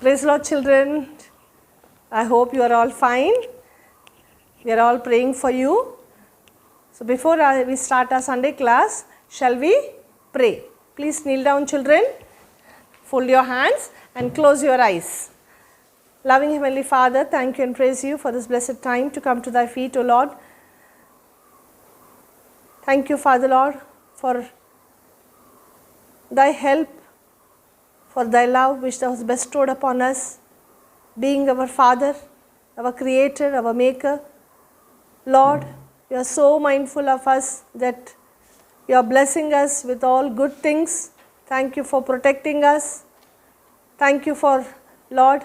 Praise the Lord, children. I hope you are all fine. We are all praying for you. So before we start our Sunday class, shall we pray? Please kneel down, children. Fold your hands and close your eyes. Loving Heavenly Father, thank you and praise you for this blessed time to come to thy feet, O Lord. Thank you, Father Lord, for thy help, for thy love which thou hast bestowed upon us, being our Father, our Creator, our Maker. Lord, you are so mindful of us that you are blessing us with all good things. Thank you for protecting us. Thank you for, Lord,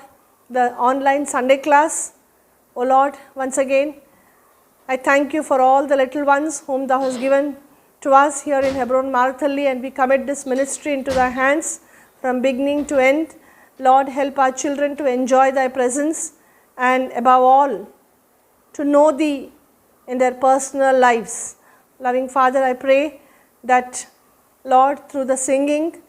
the online Sunday class. O Lord, once again, I thank you for all the little ones whom thou hast given to us here in Hebron Marathalli, and we commit this ministry into thy hands from beginning to end. Lord, help our children to enjoy thy presence and above all to know thee in their personal lives. Loving Father, I pray that, Lord, through the singing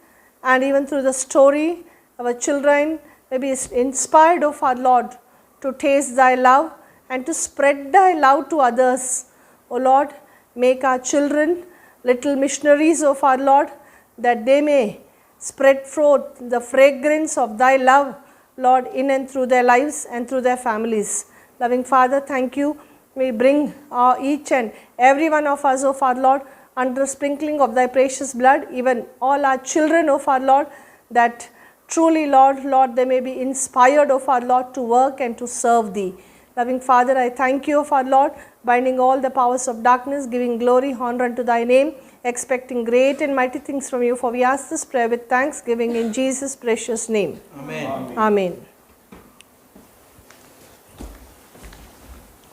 and even through the story, our children may be inspired, O our Lord, to taste thy love and to spread thy love to others. O Lord, make our children little missionaries, O our Lord, that they may spread forth the fragrance of thy love, Lord, in and through their lives and through their families. Loving Father, thank you. We bring each and every one of us, O our Lord, under the sprinkling of thy precious blood, even all our children, O our Lord, that truly, Lord, they may be inspired, O our Lord, to work and to serve thee. Loving Father, I thank you, O our Lord, binding all the powers of darkness, giving glory, honor unto thy name, expecting great and mighty things from you. For we ask this prayer with thanksgiving in Jesus' precious name. Amen. Amen.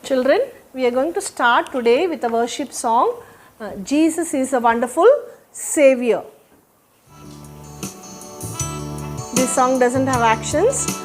Children, we are going to start today with a worship song, Jesus is a Wonderful Savior. This song doesn't have actions.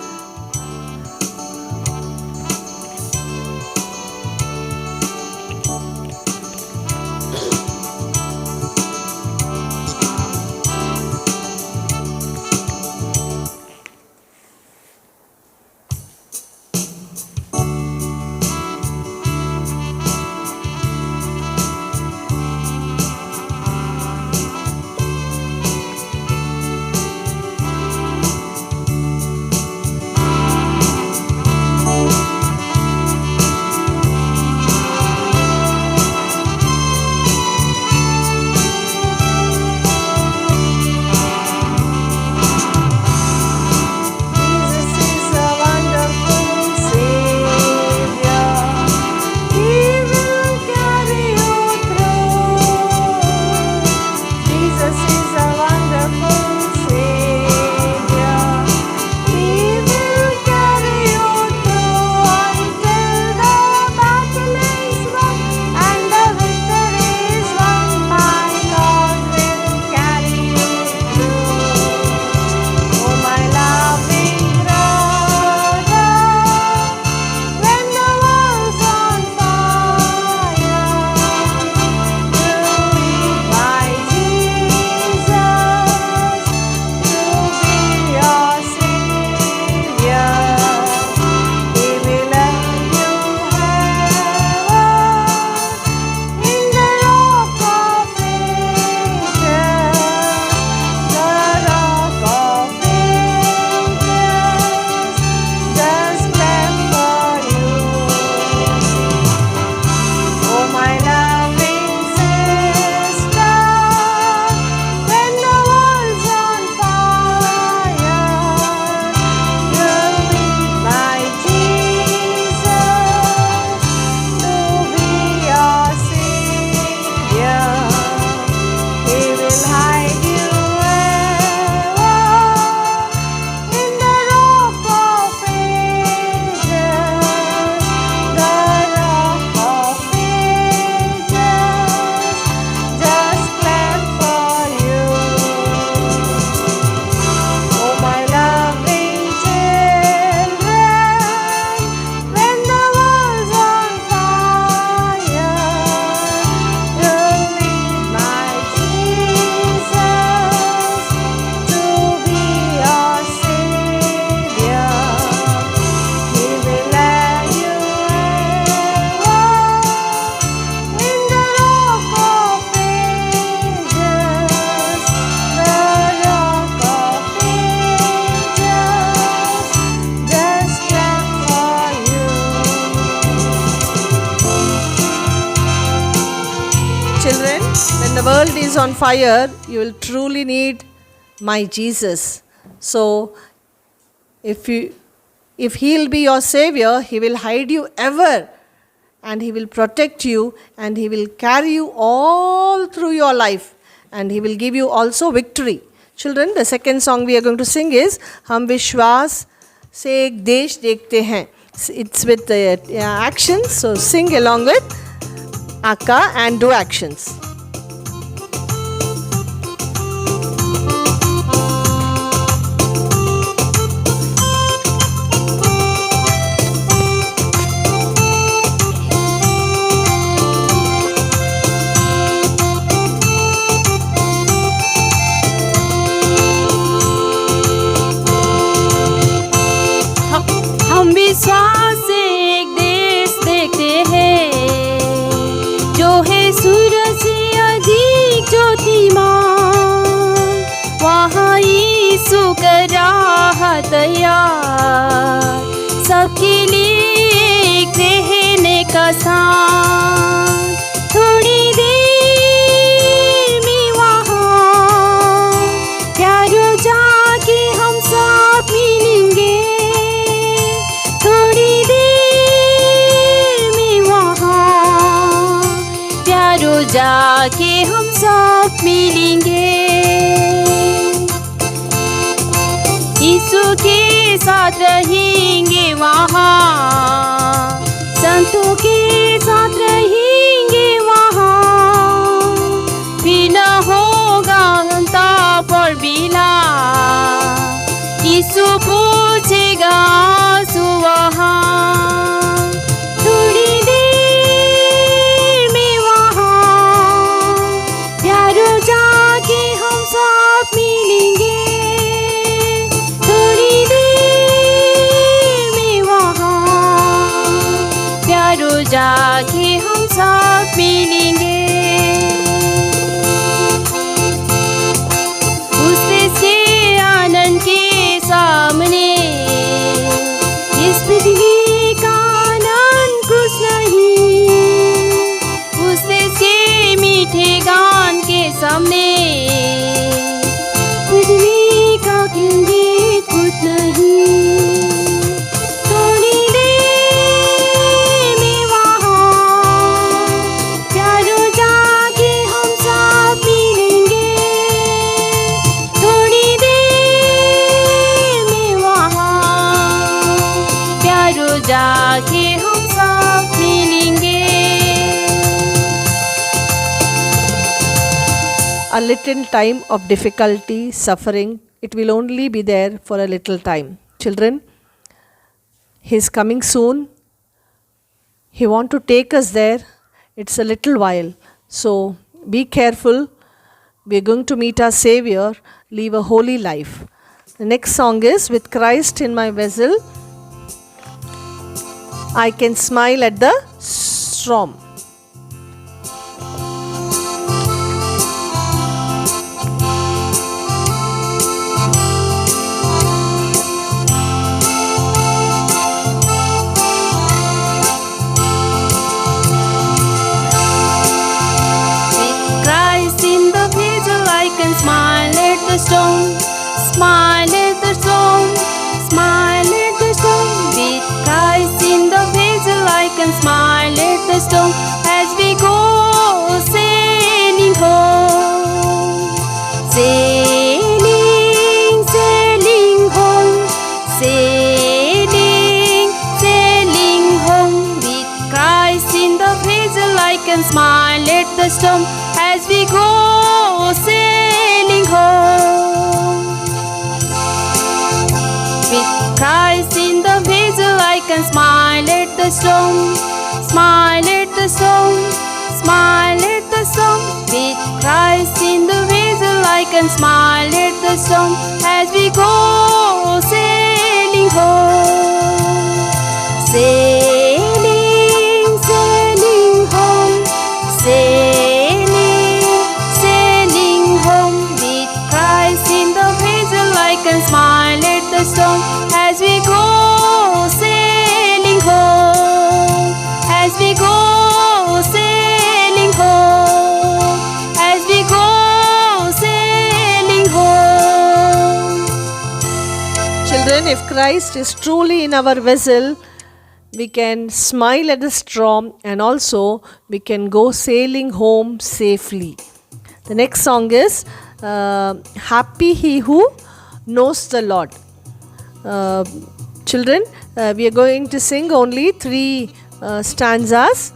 is on fire, you will truly need my Jesus. So, if He will be your Savior, He will hide you ever, and He will protect you, and He will carry you all through your life, and He will give you also victory. Children, the second song we are going to sing is Hum Vishwas Se Ek Desh Dekhte Hain. It's with the actions, so sing along with Akka and do actions. हम विश्वास से एक देश देखते हैं जो है सूरज से अधिक ज्योतिमान, वहाँ यीशु का राह तैयार, सबके लिए एक रहने का स्थान। थोड़ी देर में वहाँ प्यारों जाके हम सब मिलेंगे, थोड़ी देर में वहाँ प्यारों जाके हम सब मिलेंगे। यीशु के साथ रहेंगे वहाँ, संतों के साथ रहेंगे वहाँ, फिर न होगा अंताप और बिला, यीशु पूछेगा आंसू वहाँ। थोड़ी देर में वहाँ प्यारों जाके हम सब मिलेंगे, थोड़ी देर में वहाँ प्यारों जाके हम सब मिलेंगे। उससे से आनंद के सामने इस पृथ्वी का आनंद कुछ नहीं, उससे से मीठे गान के सामने पृथ्वी का गीत कुछ नहीं। थोड़ी देर में वहाँ प्यारों जाके हम सब मिलेंगे, थोड़ी देर में वहाँ प्यारों जाके हम सब मिलेंगे। A little time of difficulty, suffering, it will only be there for a little time. Children, He is coming soon. He wants to take us there. It's a little while. So be careful. We're going to meet our Savior, live a holy life. The next song is With Christ in My Vessel, I Can Smile at the Storm. With Christ in the vessel, I can smile at the storm, smile at the storm, smile at the storm. With Christ in the vessel, I can smile at the storm as we go sailing home, sailing, sailing home, sailing, sailing home. With Christ in the vessel, I can smile at the storm as we go sailing home. With Christ in the vessel, I can smile at the storm, smile at the storm, smile at the storm. With Christ in the vessel, I can smile at the storm as we go sailing home, sailing, sailing home, sailing, sailing home. With Christ in the vessel, I can smile at the storm as we go sailing home, as we go sailing home, as we go Children, if Christ is truly in our vessel, we can smile at the storm and also we can go sailing home safely. The next song is Happy He Who Knows the Lord. Children, we are going to sing only 3 stanzas.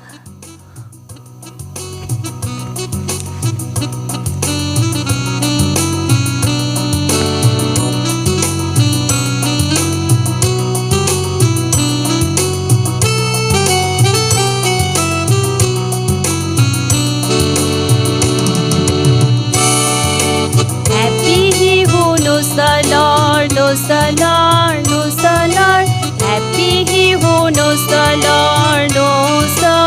Knows the Lord, knows the Lord. Happy he who knows the Lord, knows the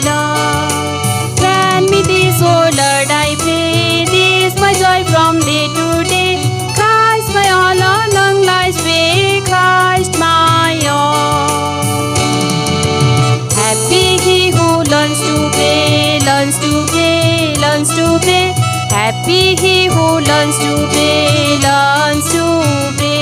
Lord. Grant me this, O Lord, I pray. This my joy from day to day. Christ my all along life's way. Christ my all. Happy he who learns to pray, learns to pray, learns to pray. Happy he who learns to pray, learns to pray.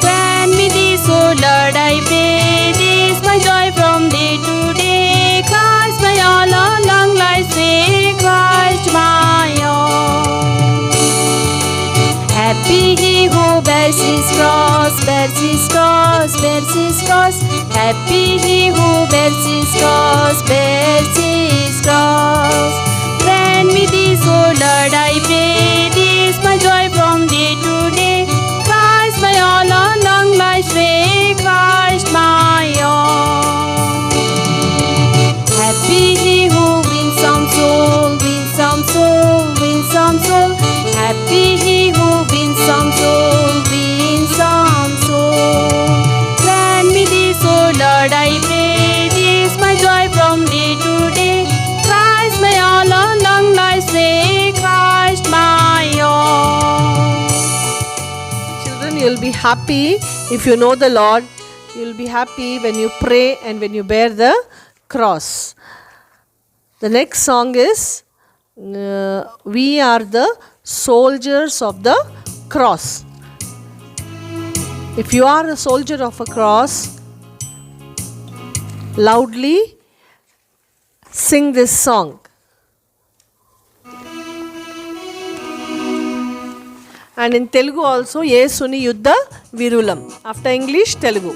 Grant me this, O Lord, I pray. This my joy from day to day. Christ my all along life's way. Christ my all. Happy he who bears his cross, bears his cross, bears his cross. Happy he who bears his cross, bears his cross. Grant me this, O Lord, I pray. This my joy from day to day. Christ my all along life's way. Christ my all. Happy he who wins some soul, wins some soul, wins some soul. Happy he who wins some soul, wins some soul. Grant me this, O Lord, I pray. This my joy from day to day. Christ my all along life's way. Christ my all. Children, you'll be happy if you know the Lord. You'll be happy when you pray and when you bear the cross. The next song is We Are the Soldiers of the Cross. If you are a soldier of a cross, loudly sing this song. And in Telugu also, Yesuni Yuddha Virulam. After English, Telugu.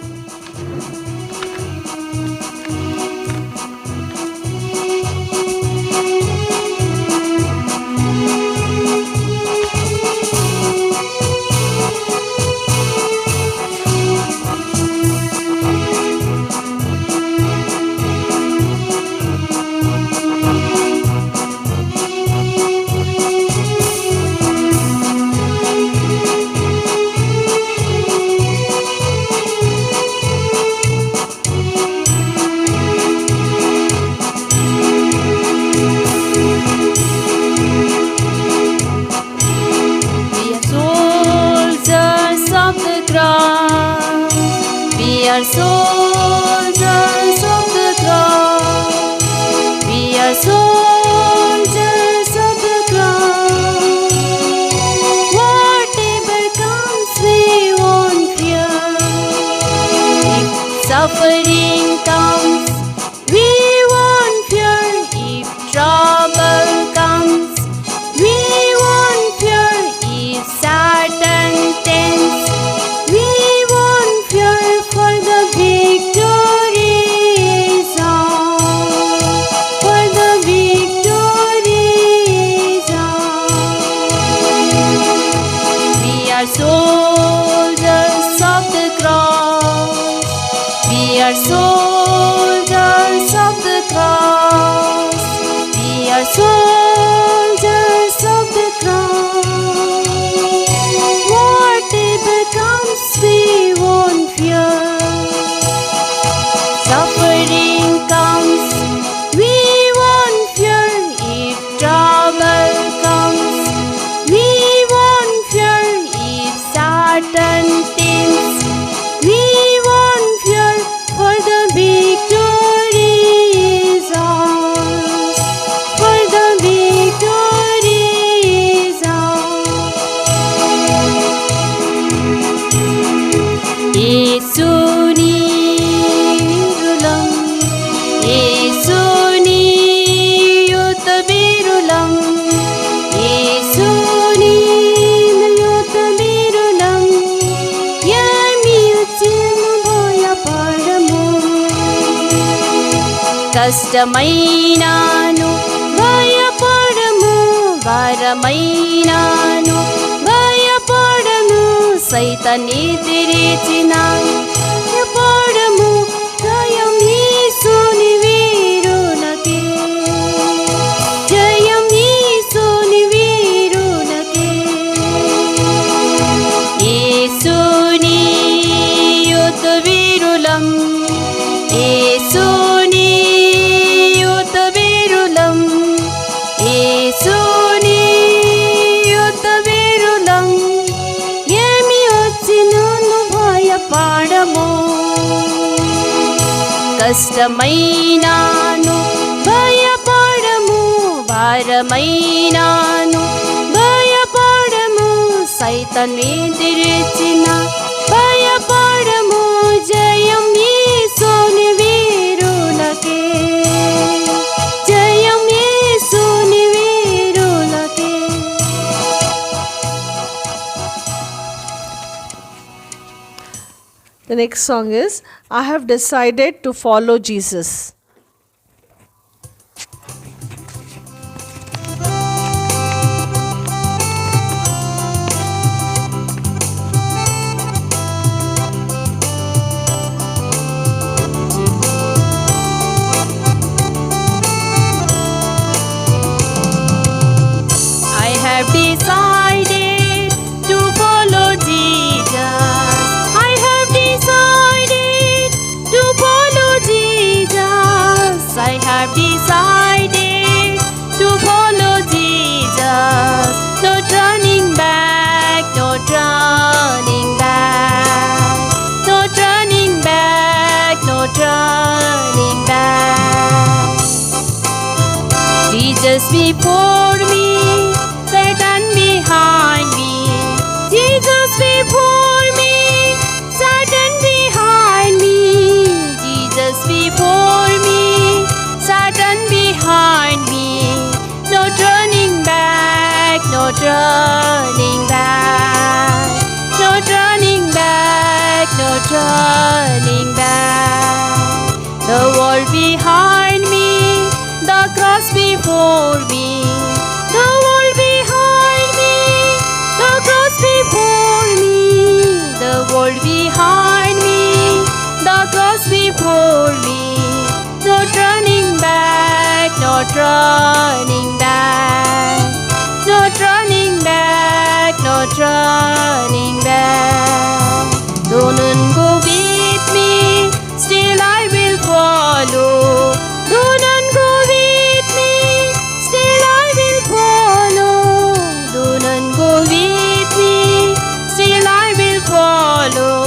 We are soldiers of the cross. We are soldiers of the cross. Whatever comes, we won't fear. If suffering comes, we won't fear. If trouble comes, we won't fear. If Satan tempts, we won't fear, for the victory is ours. For the victory is ours. We are soldiers of the cross. We are soldiers of the cross. We are soldiers of the cross. Whatever comes, we won't fear. Suffering comes, we won't fear. If trouble comes, we won't fear. If Satan tempts, we won't fear, for the కష్టమైనాను భయపడము, భారమైనాను భయపడము, సైతాన్ని ఎదిరించిన భయపడము, జయం యేసుని వీరునకే, జయం యేసుని వీరునకే. యేసుని యుద్ధ వీరులం, యేసుని యుద్ధ వీరులం, యేసుని యుద్ధ వీరులం. ఏమి వచ్చినను భయపడము, కష్టమైనాను భయపడము, భారమైనాను భయపడము, సైతాన్ని ఎదిరించిన భయపడము, జయం యేసుని వీరులకే, జయం యేసుని వీరులకే. The next song is I have decided to follow Jesus. I have decided to follow Jesus. I have decided to follow Jesus. I have decided to follow Jesus. No turning back, no turning back, no turning back, no turning back. Jesus before me, Satan behind me. Jesus before me, Satan behind me. Jesus before me, Satan behind me. No turning back, no turning back, no turning back, no turning back. The world behind me, the cross before me. The world behind me, the cross before me. The world behind me, the cross before me. No turning back, no turning back, no turning back, no turning back. Don't go with me, still I will follow. Don't go with me, still I will follow. Don't go with me, still I will follow.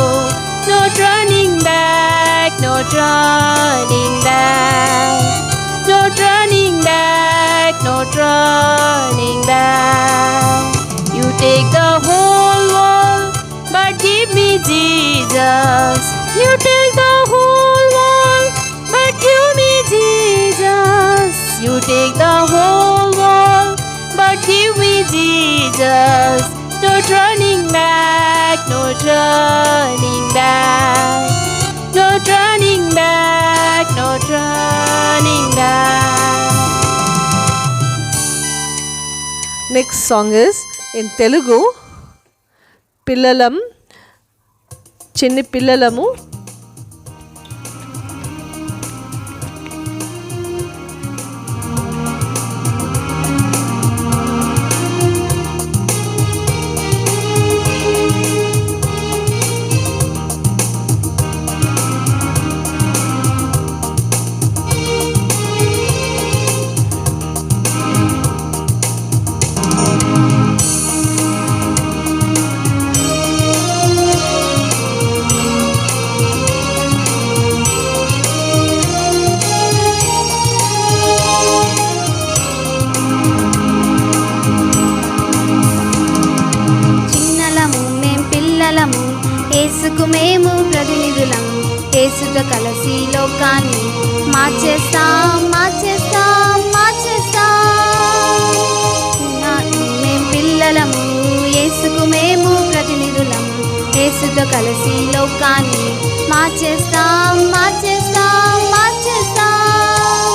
No turning back, no turning back, no turning back, no turning back. You take the whole world, but give me Jesus. You take the whole world, but give me Jesus. You take the whole world, but give me Jesus. No turning back, no turning back, no turning back, no turning back. Next song is in Telugu, Pillalam, Chinni Pillalamu. యేసుకు మేము ప్రతినిధులం, యేసుతో కలిసి లోకాన్ని మార్చేస్తాం, మార్చేస్తాం, మార్చేస్తాం. మేం పిల్లలము, యేసుకు మేము ప్రతినిధులం, యేసుతో కలిసి లోకాన్ని మార్చేస్తాం, మార్చేస్తాం, మార్చేస్తాం.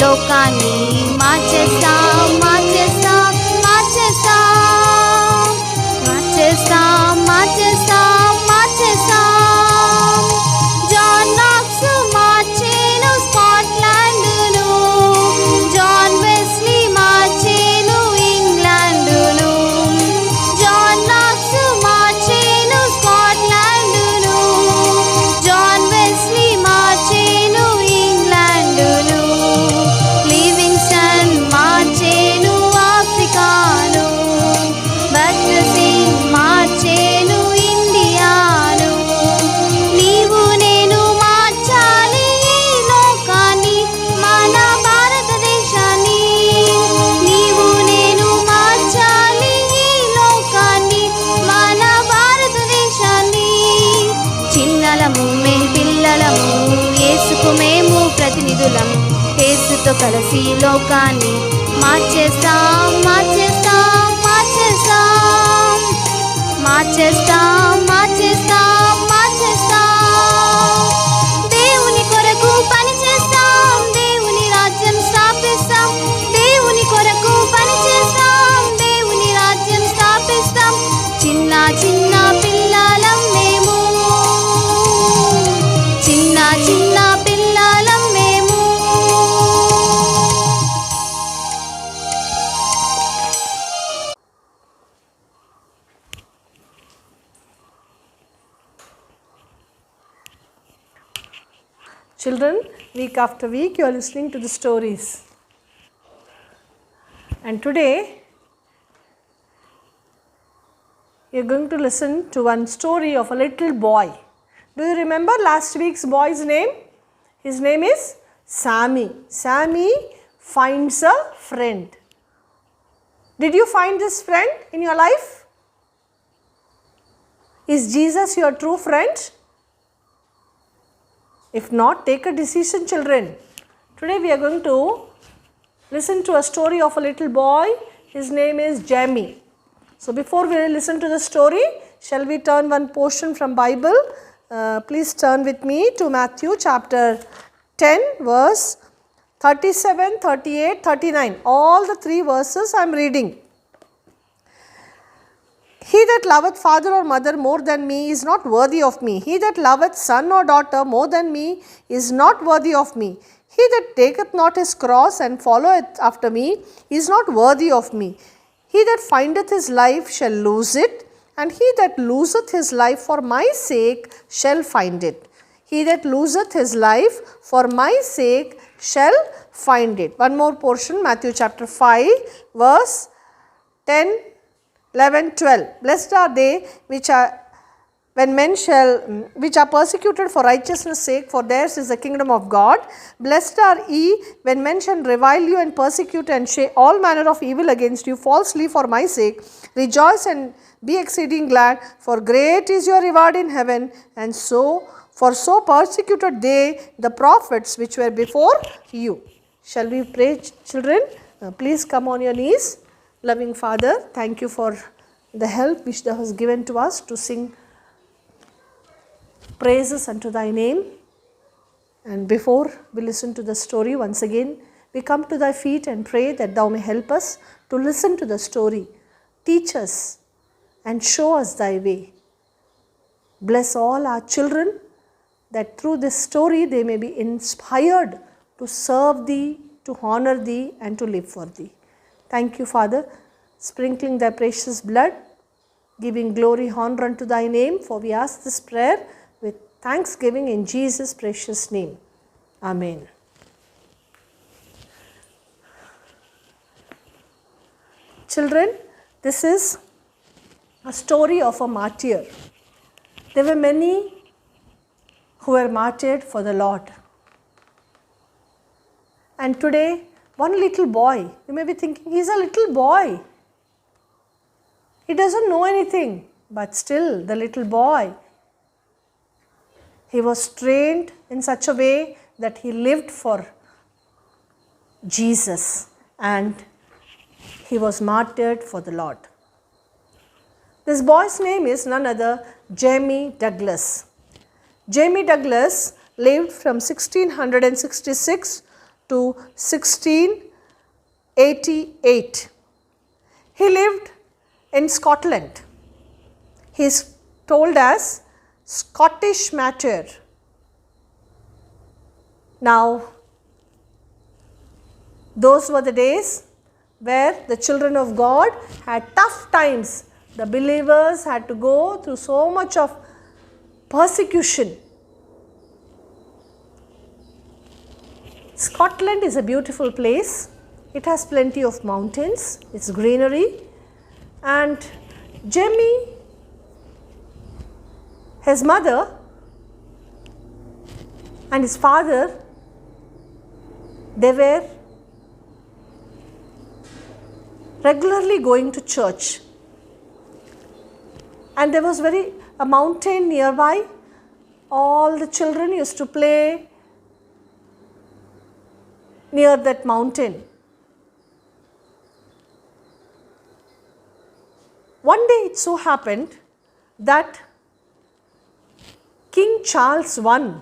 లోకాన్ని మార్చేస్తాం మార్చేస్తాం మార్చేస్తాం మార్చేస్తాం మార్చేస్తాం మార్చేస్తాం జాన్ నాక్స్ మార్చేను స్కాట్లాండును జాన్ వెస్లీ మార్చేను ఇంగ్లాండును జాన్ నాక్స్ మార్చేను స్కాట్లాండును జాన్ వెస్లీ మార్చేను ఇంగ్లాండును లివింగ్స్టన్ మార్చేను ఆఫ్రికాను భగత్ సింగ్ మార్చేను ఇండియాను నీవు నేను మార్చాలి ఈ లోకాన్ని మన భారతదేశాన్ని నీవు నేను మార్చాలి ఈ లోకాన్ని మన భారతదేశాన్ని చిన్నలము మేం పిల్లలము యేసుకు మేము ప్రతినిధులం యేసుతో కలిసి లోకాన్ని మార్చేస్తాం మార్చేస్తాం మార్చేస్తాం మార్చేస్తాం మార్చేస్తాం మార్చేస్తాం దేవుని కొరకు పని చేస్తాం దేవుని రాజ్యం స్థాపిస్తాం దేవుని కొరకు పని చేస్తాం దేవుని రాజ్యం స్థాపిస్తాం చిన్న చిన్న పిల్లలం మేము చిన్న చిన్న పిల్లలం మేము Children, week after week you are listening to the stories. And today you are going to listen to one story of a little boy. Do you remember last week's boy's name? His name is Sammy. Sammy finds a friend. Did you find this friend in your life? Is Jesus your true friend? If not, take a decision, children. Today we are going to listen to a story of a little boy. His name is Jamie. So before we listen to the story, shall we turn one portion from Bible? Please turn with me to Matthew chapter 10 verse 37, 38, 39. All the three verses I am reading. He that loveth father or mother more than me is not worthy of me. He that loveth son or daughter more than me is not worthy of me. He that taketh not his cross and followeth after me is not worthy of me. He that findeth his life shall lose it, and he that loseth his life for my sake shall find it. He that loseth his life for my sake shall find it. One more portion, Matthew chapter 5 verse 10, 11, 12. Blessed are they which are persecuted for righteousness' sake, for theirs is the kingdom of God. Blessed are ye when men shall revile you and persecute and say all manner of evil against you falsely for my sake. Rejoice and be exceeding glad, for great is your reward in heaven. And so persecuted they the prophets which were before you. Shall we pray, children? Please come on your knees. Loving Father, thank you for the help which thou hast given to us to sing praises unto thy name. And before we listen to the story once again, we come to thy feet and pray that thou may help us to listen to the story. Teach us and show us thy way. Bless all our children, that through this story they may be inspired to serve thee, to honor thee, and to live for thee. Thank you, Father, sprinkling thy precious blood, giving glory, honor unto thy name, for we ask this prayer with thanksgiving in Jesus' precious name. Amen. Children, this is a story of a martyr. There were many who were martyred for the Lord. And today, one little boy, you may be thinking, he's a little boy. He doesn't know anything, but still the little boy, he was trained in such a way that he lived for Jesus and he was martyred for the Lord. This boy's name is none other Jamie Douglas. Jamie Douglas lived from 1666 to 1688. He lived in Scotland. He is told as Scottish martyr. Now, those were the days where the children of God had tough times. The believers had to go through so much of persecution. Scotland is a beautiful place. It has plenty of mountains, it's greenery, and Jemmy, his mother and his father, they were regularly going to church, and there was a mountain nearby. All the children used to play near that mountain. One day it so happened that King Charles I,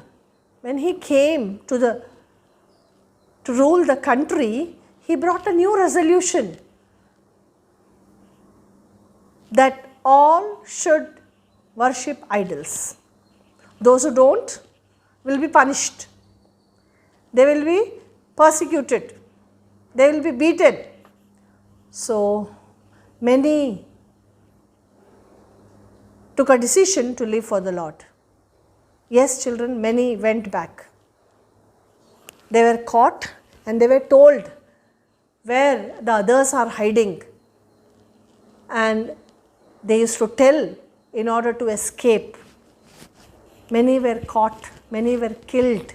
when he came to rule the country, he brought a new resolution that all should worship idols. Those who don't will be punished. They will be persecuted. They will be beaten. So many took a decision to live for the Lord. Yes, children, many went back. They were caught and they were told where the others are hiding, and they used to tell in order to escape. Many were caught, many were killed,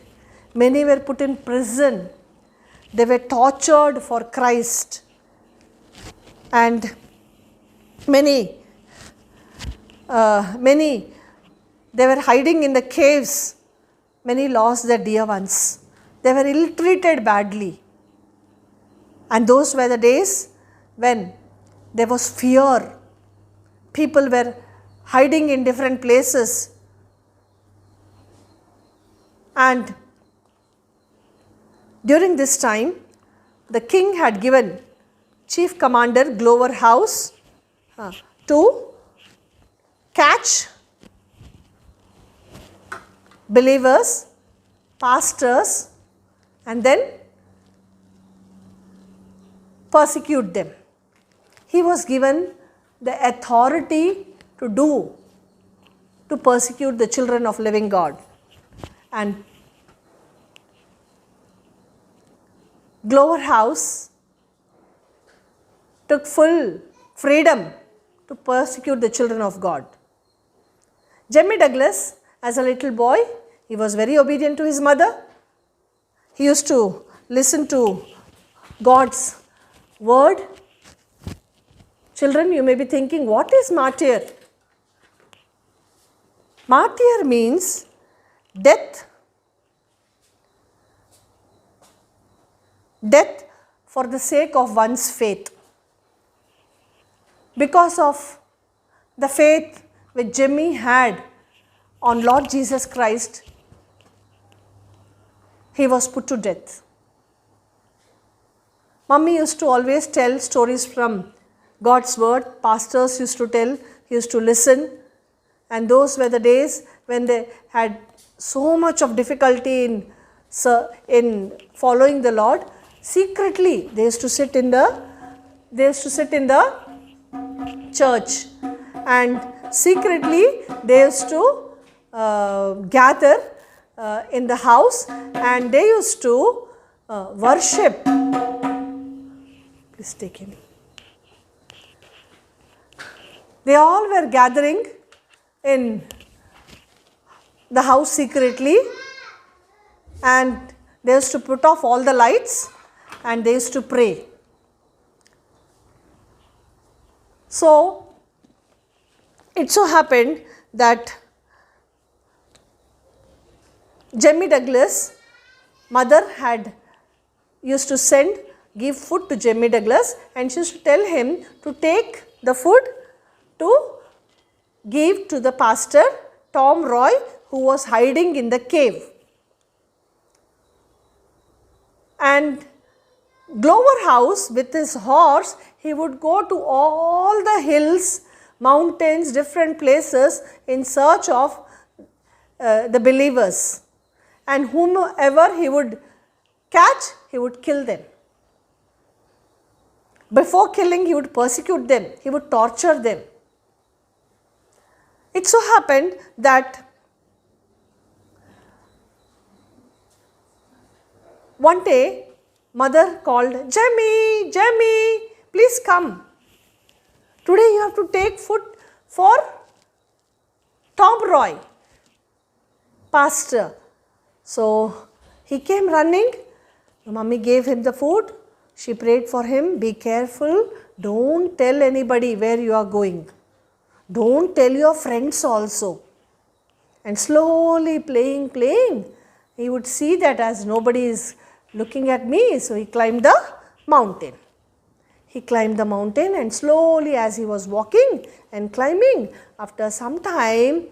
many were put in prison. They were tortured for Christ, and many they were hiding in the caves. Many lost their dear ones. They were ill-treated badly. And those were the days when there was fear. People were hiding in different places. And during this time, the king had given Chief Commander Glover House to catch believers, pastors, and then persecute them. He was given the authority to persecute the children of living God. And Glover House took full freedom to persecute the children of God. Jemmy Douglas, as a little boy, he was very obedient to his mother. He used to listen to God's word. Children, you may be thinking, what is martyr? Martyr means death. Death for the sake of one's faith. Because of the faith which Jemmy had on Lord Jesus Christ, he was put to death. Mummy used to always tell stories from God's word. Pastors used to tell, he used to listen. And those were the days when they had so much of difficulty in following the Lord. Secretly, they used to sit in the church, and secretly they used to gather in the house, and they used to worship. Please take him. They all were gathering in the house secretly, and they used to put off all the lights and they used to pray. So it so happened that Jemmy Douglas' mother used to give food to Jemmy Douglas, and she used to tell him to take the food to give to the pastor Tom Roy, who was hiding in the cave. And Glover House with his horse, he would go to all the hills, mountains, different places in search of the believers, and whomever he would catch, he would kill them. Before killing, he would persecute them, he would torture them. It so happened that one day, mother called, Jemmy, Jemmy, please come. Today you have to take food for Tom Roy, pastor. So he came running. The mummy gave him the food. She prayed for him, be careful, don't tell anybody where you are going. Don't tell your friends also. And slowly playing, he would see that as nobody is looking at me, so he climbed the mountain. He climbed the mountain, and slowly as he was walking and climbing, after some time,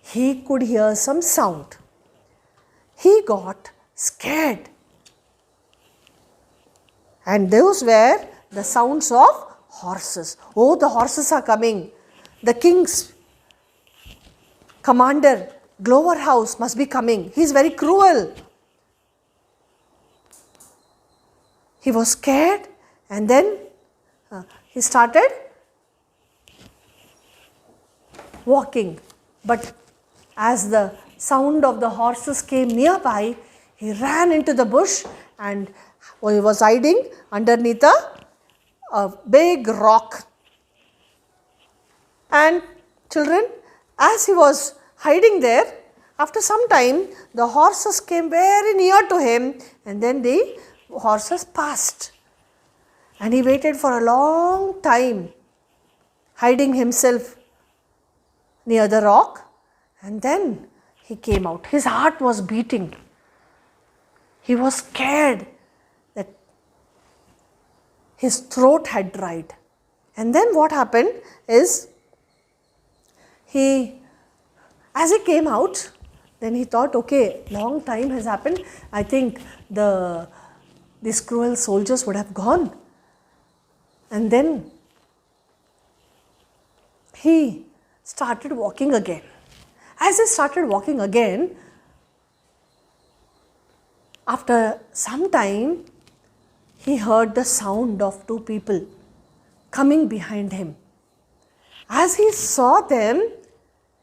he could hear some sound. He got scared. And those were the sounds of horses. Oh, the horses are coming. The king's commander, Glover House, must be coming. He is very cruel. He was scared, and then he started walking. But as the sound of the horses came nearby, he ran into the bush and he was hiding underneath a big rock. And children, as he was hiding there, after some time the horses came very near to him, and then the horses passed. And he waited for a long time, hiding himself near the rock, and then he came out. His heart was beating. He was scared that his throat had dried. And then what happened is, as he came out, then he thought, okay, long time has happened. I think these cruel soldiers would have gone. And then he started walking again. As he started walking again, after some time, he heard the sound of two people coming behind him. As he saw them,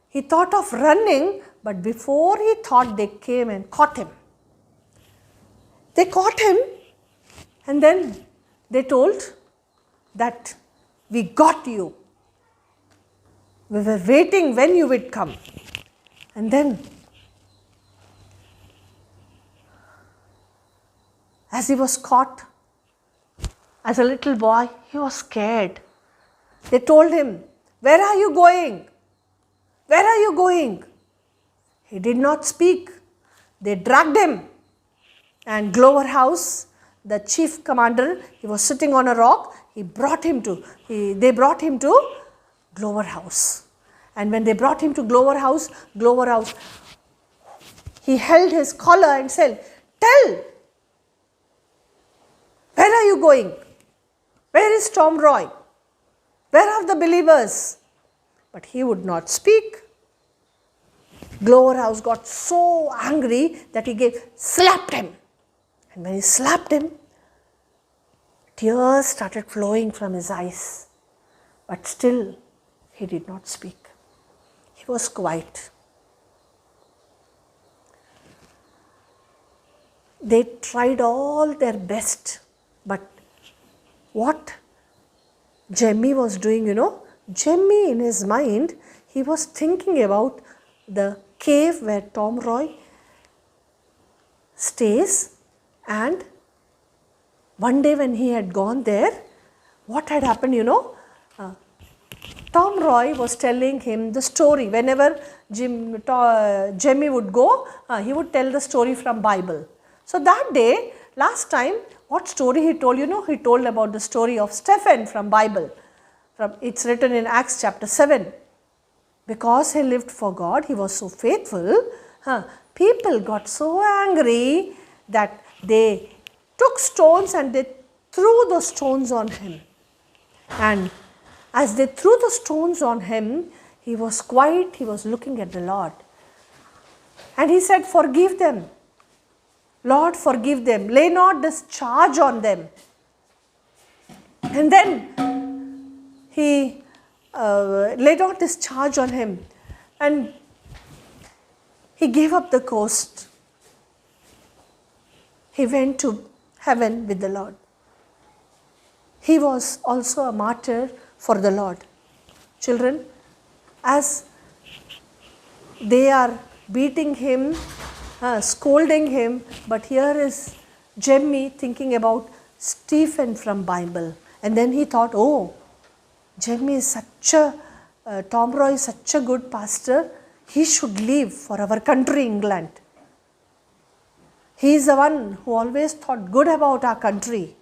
he thought of running, but before he thought, they came and caught him. They caught him, and then they told that we got you. We were waiting when you would come. And then, as he was caught, as a little boy, he was scared. They told him, where are you going? Where are you going? He did not speak. They dragged him. And Glover House, the chief commander, he was sitting on a rock. They brought him to Glover House. And when they brought him to Glover House, he held his collar and said, tell, where are you going? Where is Tom Roy? Where are the believers? But he would not speak. Glover House got so angry that he slapped him. And when he slapped him, tears started flowing from his eyes. But still, he did not speak. He was quiet. They tried all their best, but what Jemmy was doing, Jemmy in his mind, he was thinking about the cave where Tom Roy stays, and one day when he had gone there, what had happened, Tom Roy was telling him the story. Whenever Jemmy would go, he would tell the story from Bible. So that day, last time, what story he told? He told about the story of Stephen from Bible. It's written in Acts chapter 7. Because he lived for God, he was so faithful, people got so angry that they took stones and they threw the stones on him. And as they threw the stones on him, he was quiet, he was looking at the Lord. And he said, forgive them. Lord, forgive them. Lay not this charge on them. And then he laid out this charge on him. And he gave up the ghost. He went to heaven with the Lord. He was also a martyr for the Lord. Children, as they are beating him, scolding him, but here is Jemmy thinking about Stephen from Bible. And then he thought, oh, Jemmy is Tom Roy is such a good pastor, he should leave for our country, England. He is the one who always thought good about our country.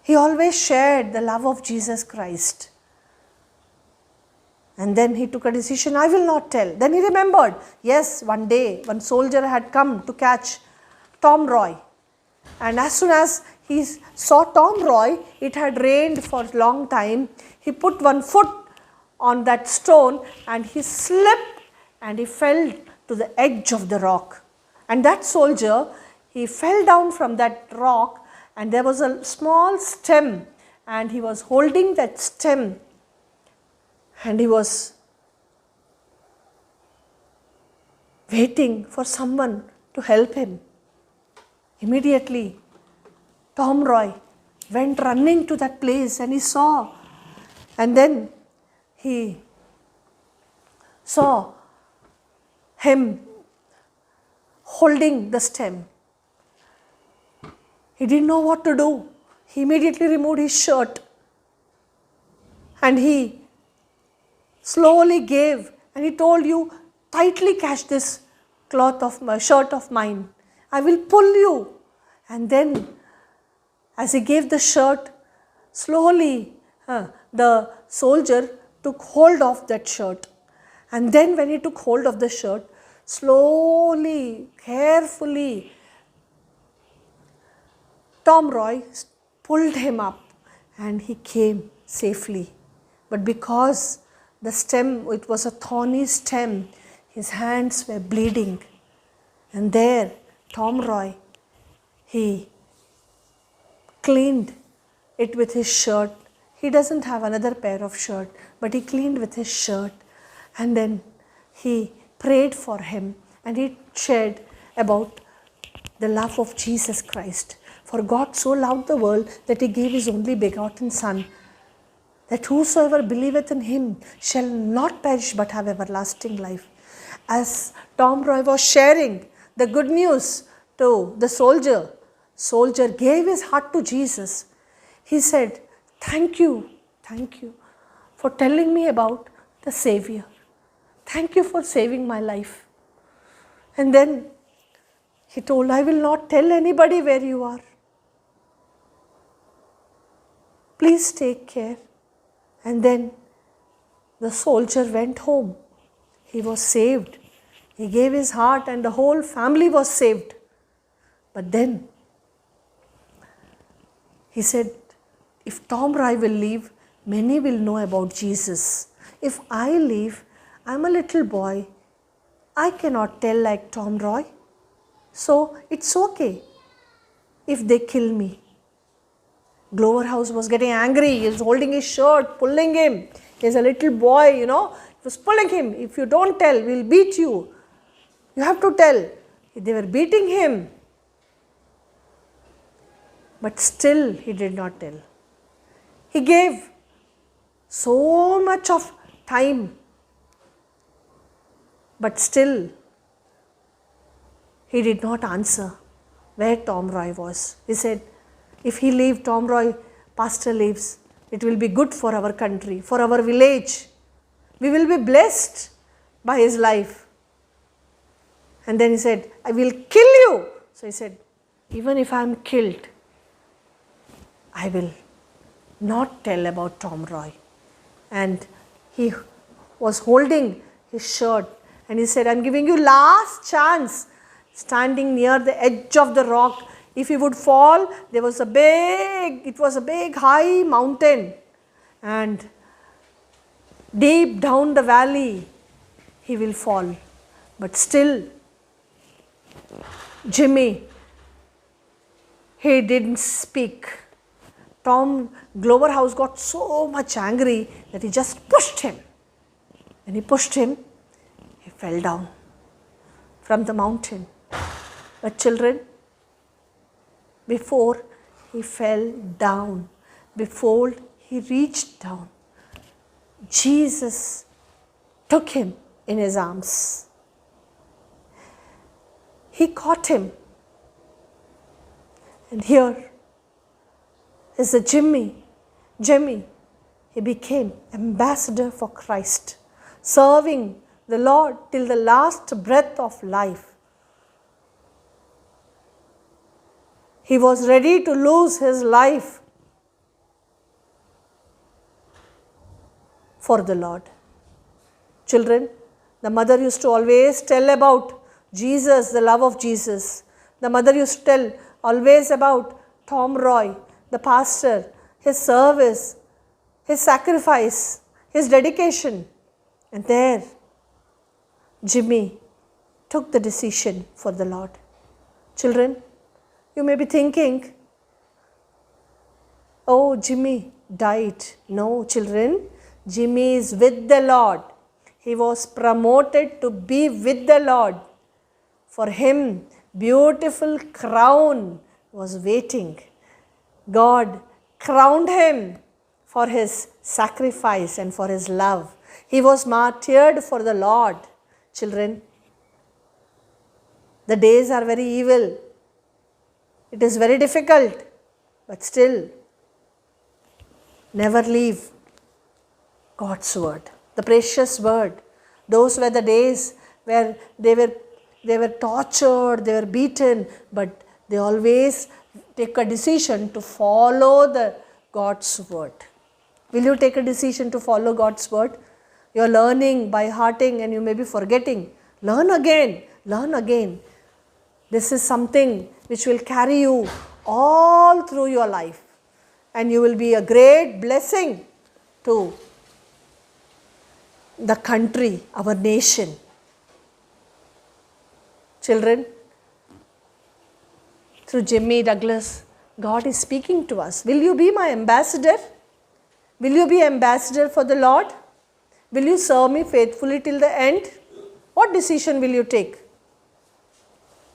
He always shared the love of Jesus Christ. And then he took a decision, I will not tell. Then he remembered, yes, one day, one soldier had come to catch Tom Roy. And as soon as he saw Tom Roy, it had rained for a long time. He put one foot on that stone and he slipped and he fell to the edge of the rock. And that soldier, he fell down from that rock and there was a small stem and he was holding that stem and he was waiting for someone to help him. Immediately, Tom Roy went running to that place and he saw. And then he saw him holding the stem. He didn't know what to do. He immediately removed his shirt and he slowly gave and he told you, tightly catch this shirt of mine. I will pull you. And then as he gave the shirt, slowly the soldier took hold of that shirt. And then when he took hold of the shirt, slowly, carefully, Tom Roy pulled him up and he came safely. But because the stem, it was a thorny stem, his hands were bleeding. And there, Tom Roy, he cleaned it with his shirt. He doesn't have another pair of shirt, but he cleaned with his shirt. And then he prayed for him and he shared about the love of Jesus Christ. For God so loved the world that he gave his only begotten Son, that whosoever believeth in him shall not perish but have everlasting life. As Tom Roy was sharing the good news to the soldier gave his heart to Jesus. He said, thank you for telling me about the Savior. Thank you for saving my life. And then he told, I will not tell anybody where you are. Please take care. And then the soldier went home. He was saved. He gave his heart and the whole family was saved. But then he said, if Tom Roy will leave, many will know about Jesus. If I leave, I'm a little boy. I cannot tell like Tom Roy. So it's okay if they kill me. Glover House was getting angry. He was holding his shirt, pulling him. He's a little boy, he was pulling him. If you don't tell, we'll beat you. You have to tell. They were beating him. But still he did not tell. He gave so much of time. But still he did not answer where Tom Roy was. He said, if he leaves, Tom Roy, pastor leaves, it will be good for our country, for our village. We will be blessed by his life. And then he said, I will kill you. So he said, even if I am killed, I will not tell about Tom Roy. And he was holding his shirt and he said, I'm giving you last chance, standing near the edge of the rock. If he would fall, it was a big high mountain, and deep down the valley he will fall. But still, Jimmy, he didn't speak. Tom Gloverhouse got so much angry that he just pushed him. When he pushed him, he fell down from the mountain. But children, before he fell down, before he reached down, Jesus took him in his arms. He caught him. And here is a Jimmy. He became ambassador for Christ, serving the Lord till the last breath of life. He was ready to lose his life for the Lord. Children, the mother used to always tell about Jesus, the love of Jesus. The mother used to tell always about Tom Roy, the pastor, his service, his sacrifice, his dedication. And there, Jimmy took the decision for the Lord. Children, you may be thinking, oh, Jimmy died. No, children, Jimmy is with the Lord. He was promoted to be with the Lord. For him, beautiful crown was waiting. God crowned him for his sacrifice and for his love. He was martyred for the Lord. Children, the days are very evil. It is very difficult, but still, never leave God's word, the precious word. Those were the days where they were tortured, they were beaten, but they always take a decision to follow the God's word. Will you take a decision to follow God's word? You are learning by hearting and you may be forgetting. Learn again, learn again. This is something which will carry you all through your life, and you will be a great blessing to the country, our nation. Children, through Jimmy Douglas, God is speaking to us. Will you be my ambassador? Will you be ambassador for the Lord? Will you serve me faithfully till the end? What decision will you take?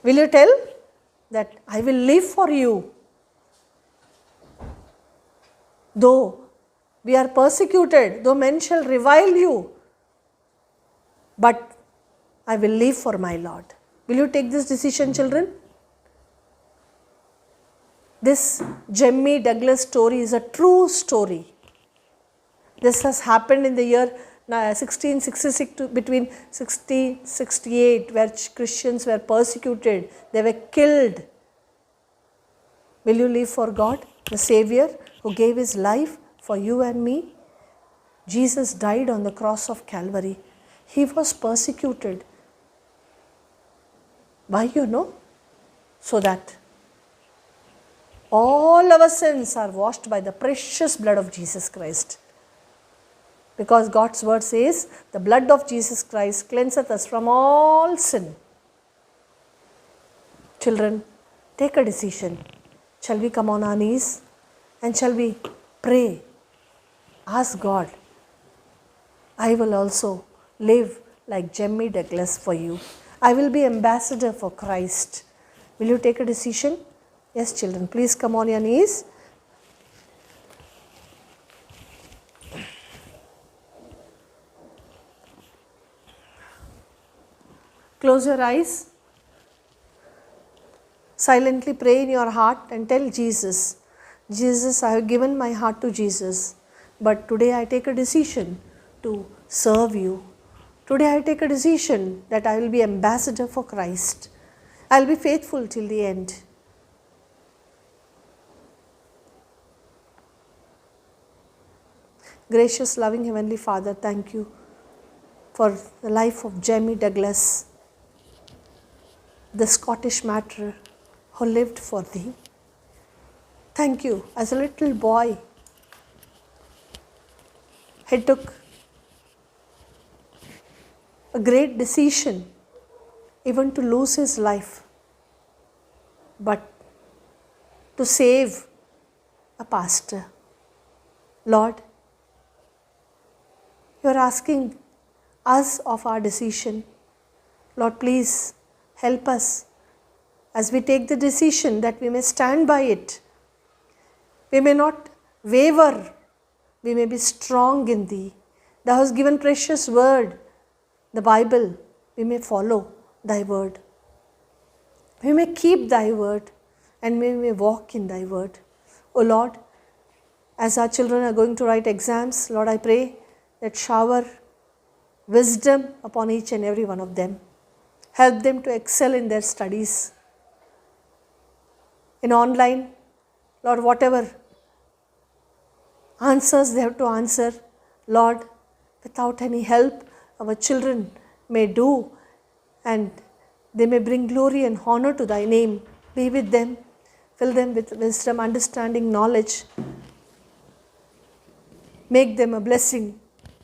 Will you tell that I will live for you? Though we are persecuted, though men shall revile you, but I will live for my Lord. Will you take this decision, children? This Jimmy Douglas story is a true story. This has happened in the year 1666 to between 1668, where Christians were persecuted. They were killed. Will you live for God, the Savior who gave his life for you and me? Jesus died on the cross of Calvary. He was persecuted. Why, you know? So that all our sins are washed by the precious blood of Jesus Christ. Because God's word says, the blood of Jesus Christ cleanseth us from all sin. Children, take a decision. Shall we come on our knees and shall we pray? Ask God, I will also live like Jimmy Douglas for you. I will be ambassador for Christ. Will you take a decision? Yes, children, please come on your knees. Close your eyes. Silently pray in your heart and tell Jesus, Jesus, I have given my heart to Jesus, but today I take a decision to serve you. Today I take a decision that I will be ambassador for Christ. I will be faithful till the end. Gracious, loving Heavenly Father, thank you for the life of Jimmy Douglas, the Scottish martyr who lived for Thee. Thank You. As a little boy, he took a great decision even to lose his life, but to save a pastor. Lord, You are asking us of our decision. Lord, please help us as we take the decision that we may stand by it. We may not waver. We may be strong in Thee. Thou hast given precious word, the Bible. We may follow Thy word. We may keep Thy word and we may walk in Thy word. O Lord, as our children are going to write exams, Lord, I pray that shower wisdom upon each and every one of them. Help them to excel in their studies. In online, Lord, whatever answers they have to answer, Lord, without any help, our children may do and they may bring glory and honor to Thy name. Be with them, fill them with wisdom, understanding, knowledge. Make them a blessing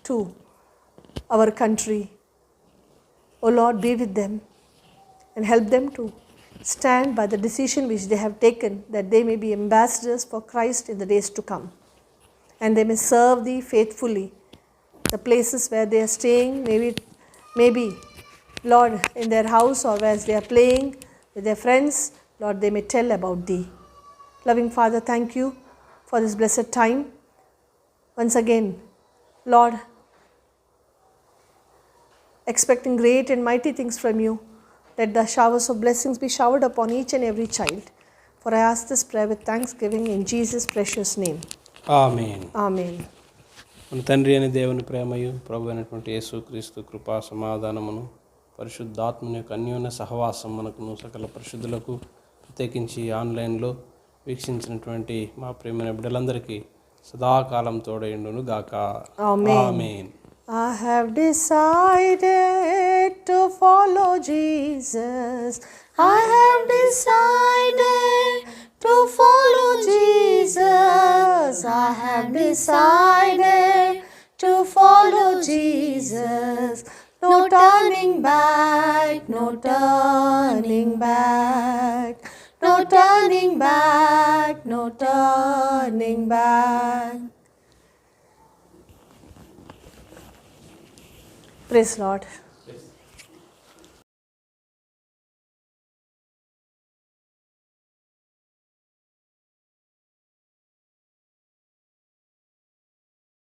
to our country. O Lord, be with them and help them to stand by the decision which they have taken, that they may be ambassadors for Christ in the days to come. And they may serve Thee faithfully. The places where they are staying, maybe, Lord, in their house or as they are playing with their friends, Lord, they may tell about Thee. Loving Father, thank You for this blessed time. Once again, Lord, expecting great and mighty things from You, let the showers of blessings be showered upon each and every child. For I ask this prayer with thanksgiving in Jesus' precious name. Amen. Amen. మన తండ్రి అని దేవుని ప్రేమయు ప్రభు అయినటువంటి యేసుక్రీస్తు కృపా సమాధానమును పరిశుద్ధాత్మని యొక్క అన్యోన్య సహవాసం మనకును సకల పరిశుద్ధులకు ప్రత్యేకించి ఆన్లైన్లో వీక్షించినటువంటి మా ప్రియమైన బిడ్డలందరికీ సదాకాలం తోడైండును గాక. ఆమేన్. I have decided to follow Jesus. I have decided to follow Jesus. I have decided to follow Jesus. No turning back, no turning back. No turning back, no turning back. Praise Lord.